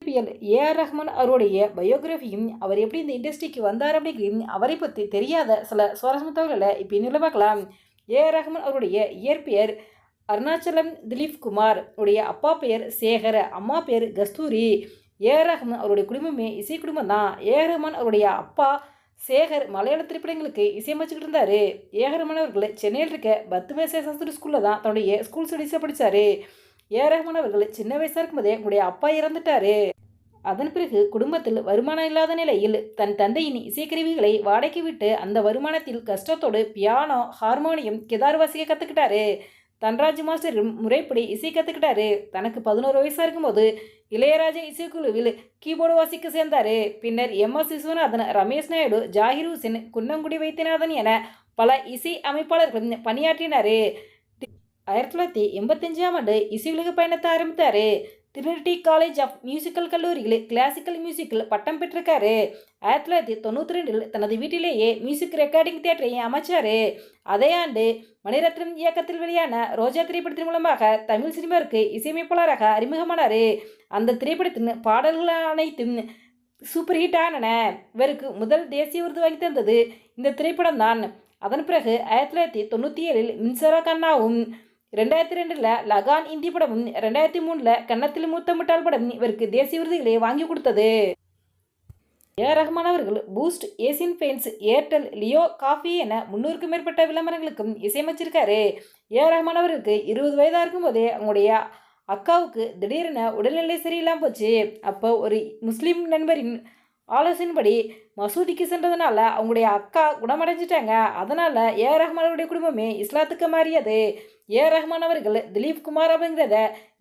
இசைப்பியல் AR Rahman அவருடைய பயோகிராஃபியும் அவர் எப்படி இந்த இண்டஸ்ட்ரிக்கு வந்தார் அப்படிங்கிறதையும் அவரை பற்றி தெரியாத சில சுவாரஸ்யமான தகவல்களை இப்போ இன்னும் பார்க்கலாம். ஏஆர் ரஹ்மான் அவருடைய இயற்பெயர் அருணாச்சலம் திலீப் குமார், உடைய அப்பா பெயர் சேகர், அம்மா பெயர் கஸ்தூரி. ஏஆர் ரஹ்மான் அவருடைய குடும்பமே இசை குடும்பம் தான். ஏஆர் ரஹ்மான் அவருடைய அப்பா சேகர் மலையாள திரைப்படங்களுக்கு இசையமைச்சுக்கிட்டு இருந்தார். ஏஆர் ரஹ்மான் அவர்கள் சென்னையில் இருக்க பத்துமேச சாஸ்திரி ஸ்கூலில் தான் தன்னுடைய ஸ்கூல் ஸ்டடீஸை படித்தார். ஏஆர் ரஹ்மான் அவர்கள் சின்ன வயசாக இருக்கும்போதே உங்களுடைய அப்பா இறந்துட்டார். அதன் பிறகு குடும்பத்தில் வருமானம் இல்லாத நிலையில் தன் தந்தையின் இசைக்கருவிகளை வாடகைக்கு விட்டு அந்த வருமானத்தில் கஷ்டத்தோடு பியானோ, ஹார்மோனியம், கிதார் வாசிக்க கற்றுக்கிட்டாரு. தன்ராஜ் மாஸ்டரும் முறைப்படி இசை கற்றுக்கிட்டாரு. தனக்கு 11 வயசாக இருக்கும்போது இளையராஜா இசைக்குழுவில் கீபோர்டு வாசிக்க சேர்ந்தார். பின்னர் எம்எஸ் விஸ்வநாதன், ரமேஷ் நாயுடு, ஜாகிர் ஹுசேன், குன்னங்குடி வைத்தியநாதன் என பல இசை அமைப்பாளர்களும் பணியாற்றினார். 1985ஆம் ஆண்டு இசையுலக பயணத்தை ஆரம்பித்தார். ட்ரினிட்டி காலேஜ் ஆஃப் மியூசிக்கல் கல்லூரியில் கிளாசிக்கல் மியூசிக்கில் பட்டம் பெற்றிருக்காரு. 1992இல் தனது வீட்டிலேயே மியூசிக் ரெக்கார்டிங் தியேட்டரை அமைச்சார். அதே ஆண்டு மணிரத்னம் இயக்கத்தில் வெளியான ரோஜா திரைப்படத்தின் மூலமாக தமிழ் சினிமாவுக்கு இசையமைப்பாளராக அறிமுகமானார். அந்த திரைப்படத்தின் பாடல்கள் அனைத்தும் சூப்பர் ஹிட் ஆனன. இவருக்கு முதல் தேசிய விருது வாங்கி தந்தது இந்த திரைப்படம் தான். அதன் பிறகு 1997இல் மின்சார கண்ணாவும், 2002இல் லகான் இந்தி படமும், 2003இல் கன்னத்தில் மூத்த முட்டாள் படம் இவருக்கு தேசிய விருதுகளை வாங்கி கொடுத்தது. ஏஆர் ரஹ்மான் அவர்கள் boost, Asian paints, Airtel, Leo coffee என 300க்கும் மேற்பட்ட விளம்பரங்களுக்கும் இசையமைச்சிருக்காரு. ஏஆர் ரஹ்மான் அவர்களுக்கு 20 வயதாக இருக்கும்போதே அவங்களுடைய அக்காவுக்கு திடீரென உடல்நிலை சரியில்லாமல் போச்சு. அப்போ ஒரு முஸ்லீம் நண்பரின் ஆலோசனைப்படி மசூதிக்கு சென்றதுனால அவங்களுடைய அக்கா குணமடைஞ்சிட்டாங்க. அதனால் ஏஆர் ரஹ்மான் அவருடைய குடும்பமே இஸ்லாத்துக்கு மாறியது. ஏஆர் ரஹ்மான் அவர்கள் திலீப் குமார் அப்படிங்கிறத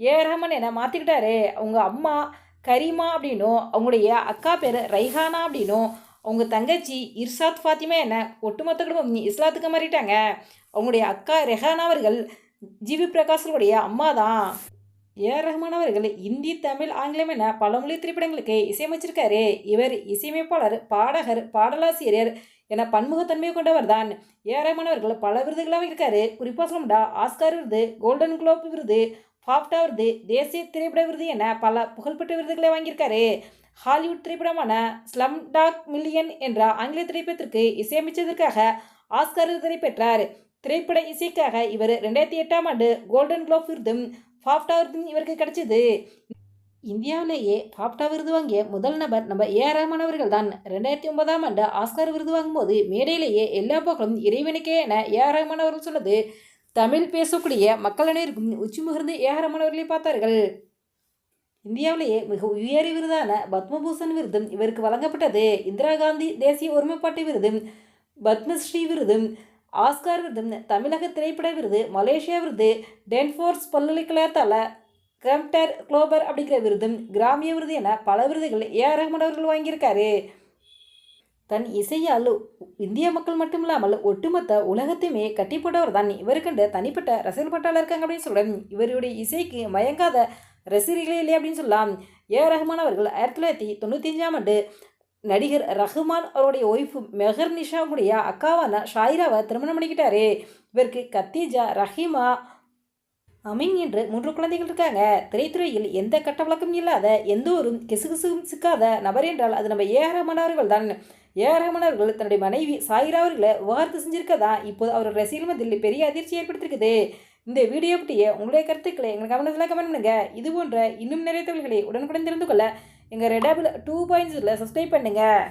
ஏஆர் ரஹ்மான் என மாற்றிக்கிட்டாரு. அவங்க அம்மா கரீமா அப்படின்னும், அவங்களுடைய அக்கா பேர் ரைஹானா அப்படின்னும், அவங்க தங்கச்சி இர்ஷாத் ஃபாத்திமா என ஒட்டுமொத்த குடும்பம் இஸ்லாத்துக்கு மாறிட்டாங்க. அவங்களுடைய அக்கா ரெஹானா அவர்கள் ஜிவி பிரகாஷனுடைய அம்மா தான். ஏஆர் ரஹ்மான் அவர்கள் இந்தி, தமிழ், ஆங்கிலம் என பல மொழி திரைப்படங்களுக்கு இசையமைச்சிருக்காரு. இவர் இசையமைப்பாளர், பாடகர், பாடலாசிரியர் என பன்முகத்தன்மையை கொண்டவர் தான். ஏஆர் ரஹ்மான் அவர்கள் பல விருதுகளை வாங்கியிருக்காரு. குறிப்பாக சொல்லணும்னா ஆஸ்கார் விருது, கோல்டன் குளோப் விருது, பாப்டா விருது, தேசிய திரைப்பட விருது என பல புகழ்பெற்ற விருதுகளை வாங்கியிருக்காரு. ஹாலிவுட் திரைப்படமான ஸ்லம் டாக் மில்லியன் என்ற ஆங்கில திரைப்படத்திற்கு இசையமைச்சதற்காக ஆஸ்கார் விருதை பெற்றார். திரைப்பட இசைக்காக இவர் 2008ஆம் ஆண்டு கோல்டன் குளோப் விருதும் பாப்டா விருதும் இவருக்கு கிடைச்சிது. இந்தியாவிலேயே பாப்டா விருது வாங்கிய முதல் நபர் நம்ம ஏஆர் ரஹ்மான் அவர்கள் தான். 2009ஆம் ஆண்டு ஆஸ்கார் விருது வாங்கும்போது மேடையிலேயே எல்லா புகழும் இறைவனுக்கே என ஏஆர் ரஹ்மான் அவர்கள் சொன்னது தமிழ் பேசக்கூடிய மக்கள் அனைவருக்கும் உச்சி முகர்ந்து ஏஆர் ரஹ்மான் அவர்களை பார்த்தார்கள். இந்தியாவிலேயே மிக உயரிய விருதான பத்மபூஷன் விருதும் இவருக்கு வழங்கப்பட்டது. இந்திரா காந்தி தேசிய ஒருமைப்பாட்டு விருதும், பத்மஸ்ரீ விருதும், ஆஸ்கார் விருதும், தமிழக திரைப்பட விருது, மலேசியா விருது, டென்ஃபோர்ஸ் பல்கலைக்கழகத்தால் கிராம்ப்டர் குளோபர் அப்படிங்கிற விருதும், கிராமிய விருது என பல விருதுகள் ஏஆர் ரஹ்மான் அவர்கள் வாங்கியிருக்காரு. தன் இசையால் இந்திய மக்கள் மட்டுமில்லாமல் ஒட்டுமொத்த உலகத்தையுமே கட்டி போட்டவர் தான். இவருக்கண்டு தனிப்பட்ட ரசிகர் பட்டாளர் இருக்காங்க அப்படின்னு சொல்கிறேன். இவருடைய இசைக்கு மயங்காத ரசிகர்களே இல்லை அப்படின்னு சொல்லலாம். ஏஆர் ரஹ்மான் அவர்கள் 1995ஆம் ஆண்டு நடிகர் ரஹ்மான் அவருடைய ஒய்ஃபு மெஹர் நிஷாவுடைய அக்காவான ஷாயிராவை திருமணம் பண்ணிக்கிட்டாரு. இவருக்கு கத்தீஜா, ரஹீமா, அமீன் என்று 3 குழந்தைகள் இருக்காங்க. திரைத்துறையில் எந்த கட்ட வழக்கம் இல்லாத, எந்த ஒரு கிசுகிசும் சிக்காத நபர் என்றால் அது நம்ம ஏஆர் ரஹ்மான் அவர்கள் தான். ஏஆர் ரஹ்மான் அவர்கள் தன்னுடைய மனைவி சாயிரா அவர்களை விவாகரத்து செஞ்சிருக்கதா இப்போது அவர் ரசிகர்கள் மத்தியில் பெரிய அதிர்ச்சி ஏற்படுத்தியிருக்குது. இந்த வீடியோ பற்றிய உங்களுடைய கருத்துக்களை எங்கள் கமெண்ட்ஸில் கமெண்ட் பண்ணுங்க. இது போன்ற இன்னும் நிறைய தகவல்களை உடனுக்குடன் தெரிந்து கொள்ள எங்கள் ரெடாபிள் 2.0 சப்ஸ்கிரைப் பண்ணுங்கள்.